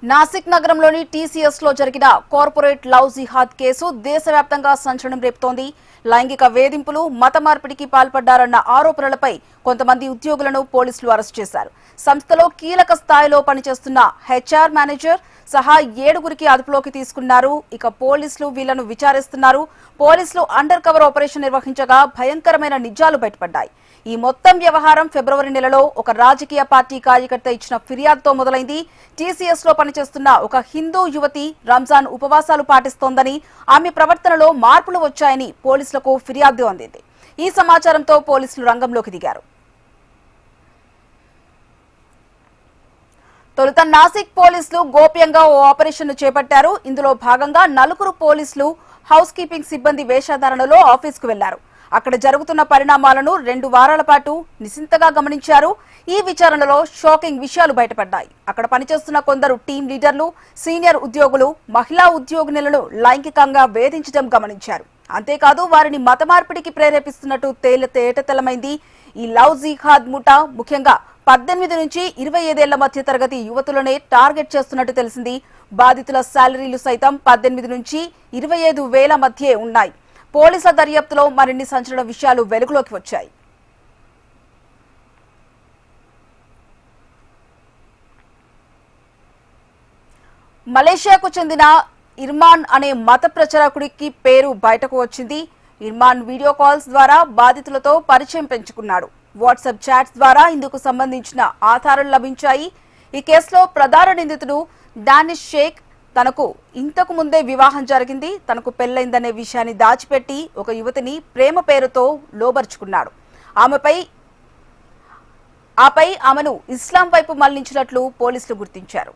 నాసిక్ నగరంలోని టీసీఎస్ లో జరిగిన కార్పొరేట్ లవ్ జిహాద్ కేసు దేశవ్యాప్తంగా సంచలనం రేపుతోంది. లైంగిక వేధింపులు, మత మార్పిడికి పాల్పడ్డారన్న ఆరోపణలపై కొంతమంది ఉద్యోగులను పోలీసులు అరెస్ట్ చేశారు. సంస్థలో కీలక స్థాయిలో పనిచేస్తున్న హెచ్ఆర్ మేనేజర్ సహా 7గురికి అదుపులోకి తీసుకున్నారు. ఇక పోలీసులు వీళ్లను విచారిస్తున్నారు. పోలీసులు అండర్ కవర్ ఆపరేషన్ నిర్వహించగా భయంకరమైన నిజాలు బయటపడ్డాయి. ఈ మొత్తం వ్యవహారం ఫిబ్రవరి నెలలో ఒక రాజకీయ పార్టీ కార్యకర్త ఇచ్చిన ఫిర్యాదుతో మొదలైంది. టీసీఎస్ లో పనిచేస్తున్న ఒక హిందూ యువతి రంజాన్ ఉపవాసాలు పాటిస్తోందని, ఆమె ప్రవర్తనలో మార్పులు వచ్చాయని పోలీసులకు ఫిర్యాదు అందింది. ఈ సమాచారంతో పోలీసులు రంగంలోకి దిగారు. తొలుత నాసిక్ పోలీసులు గోప్యంగా ఓ ఆపరేషన్ చేపట్టారు. ఇందులో భాగంగా 4 పోలీసులు హౌస్ కీపింగ్ సిబ్బంది వేషధారణలో ఆఫీసుకు వెళ్లారు. అక్కడ జరుగుతున్న పరిణామాలను 2 వారాల పాటు నిశితంగా గమనించారు. ఈ విచారణలో షాకింగ్ విషయాలు బయటపడ్డాయి. అక్కడ పనిచేస్తున్న కొందరు టీం లీడర్లు, సీనియర్ ఉద్యోగులు మహిళా ఉద్యోగినులను లైంగికంగా వేధించడం గమనించారు. అంతేకాదు వారిని మత మార్పిడికి ప్రేరేపిస్తున్నట్టు తేటతెల్లమైంది. ఈ లవ్ జిహాద్ ముఠా ముఖ్యంగా 18 నుంచి 25 ఏళ్ల మధ్య తరగతి యువతులనే టార్గెట్ చేస్తున్నట్టు తెలిసింది. బాధితుల శాలరీలు సైతం 18 నుంచి 25 వేల మధ్యే ఉన్నాయి. పోలీసుల దర్యాప్తులో మరిన్ని సంచలన విషయాలు వెలుగులోకి వచ్చాయి. మలేషియాకు చెందిన ఇర్మాన్ అనే మత ప్రచారకుడికి పేరు బయటకు వచ్చింది. ఇర్మాన్ వీడియో కాల్స్ ద్వారా బాధితులతో పరిచయం పెంచుకున్నాడు. వాట్సాప్ చాట్స్ ద్వారా ఇందుకు సంబంధించిన ఆధారాలు లభించాయి. ఈ కేసులో ప్రధాన నిందితుడు డానిష్ షేక్ తనకు ఇంతకు ముందే వివాహం జరిగింది, తనకు పెళ్లైందనే విషయాన్ని దాచిపెట్టి ఒక యువతిని ప్రేమ పేరుతో లోబర్చుకున్నాడు. ఆపై ఆమెను ఇస్లాం వైపు మళ్లించినట్లు పోలీసులు గుర్తించారు.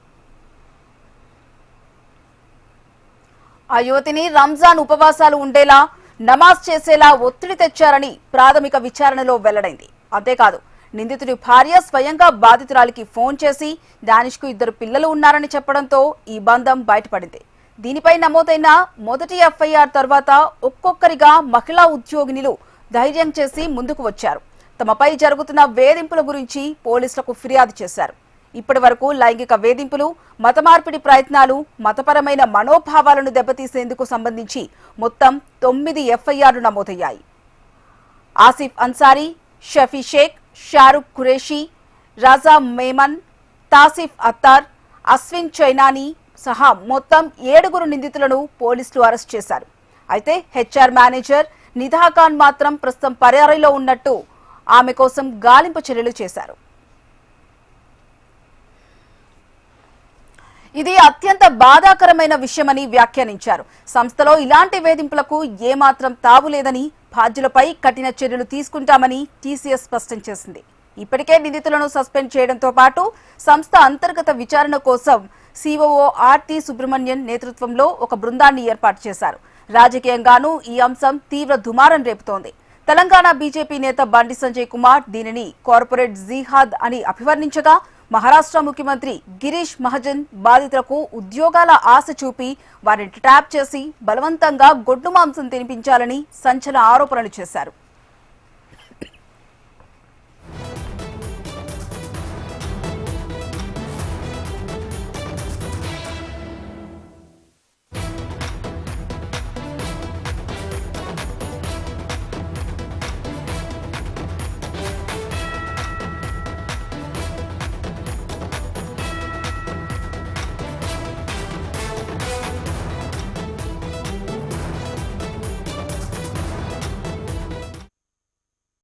ఆ యువతిని రంజాన్ ఉపవాసాలు ఉండేలా, నమాజ్ చేసేలా ఒత్తిడి తెచ్చారని ప్రాథమిక విచారణలో వెల్లడైంది. అంతేకాదు నిందితుడి భార్య స్వయంగా బాధితురాలికి ఫోన్ చేసి డానిష్ కు 2 పిల్లలు ఉన్నారని చెప్పడంతో ఈ బంధం బయటపడింది. దీనిపై నమోదైన మొదటి ఎఫ్ఐఆర్ తర్వాత ఒక్కొక్కరిగా మహిళా ఉద్యోగినులు ధైర్యం చేసి ముందుకు వచ్చారు. తమపై జరుగుతున్న వేధింపుల గురించి పోలీసులకు ఫిర్యాదు చేశారు. ఇప్పటి వరకు లైంగిక వేధింపులు, మత మార్పిడి ప్రయత్నాలు, మతపరమైన మనోభావాలను దెబ్బతీసేందుకు సంబంధించి మొత్తం 9 ఎఫ్ఐఆర్లు నమోదయ్యాయి. ఆసిఫ్ అన్సారీ, షఫీ షేక్, షారుఖ్ ఖురేషి, రాజా మేమన్, తాసిఫ్ అత్తార్, అశ్విన్ చైనాని సహా మొత్తం 7 నిందితులను పోలీసులు అరెస్ట్ చేశారు. అయితే హెచ్ఆర్ మేనేజర్ నిధా ఖాన్ మాత్రం ప్రస్తుతం పరారీలో ఉన్నట్టు ఆమె కోసం గాలింపు చర్యలు చేశారు. ఇది అత్యంత బాధాకరమైన విషయమని వ్యాఖ్యానించారు. సంస్థలో ఇలాంటి వేధింపులకు ఏమాత్రం తావులేదని, బాధ్యులపై కఠిన చర్యలు తీసుకుంటామని టీసీఎస్ స్పష్టం చేసింది. ఇప్పటికే నిందితులను సస్పెండ్ చేయడంతో పాటు సంస్థ అంతర్గత విచారణ కోసం సిఓఓ ఆర్తి సుబ్రహ్మణ్యన్ నేతృత్వంలో ఒక బృందాన్ని ఏర్పాటు చేశారు. రాజకీయంగానూ ఈ అంశం తీవ్ర దుమారం రేపుతోంది. తెలంగాణ బీజేపీ నేత బండి సంజయ్ కుమార్ దీనిని కార్పొరేట్ జిహాద్ అని అభివర్ణించగా, మహారాష్ట్ర ముఖ్యమంత్రి గిరీష్ మహాజన్ బాధితులకు ఉద్యోగాల ఆశ చూపి వారిని ట్రాప్ చేసి బలవంతంగా గొడ్డు మాంసం తినిపించాలని సంచలన ఆరోపణలు చేశారు.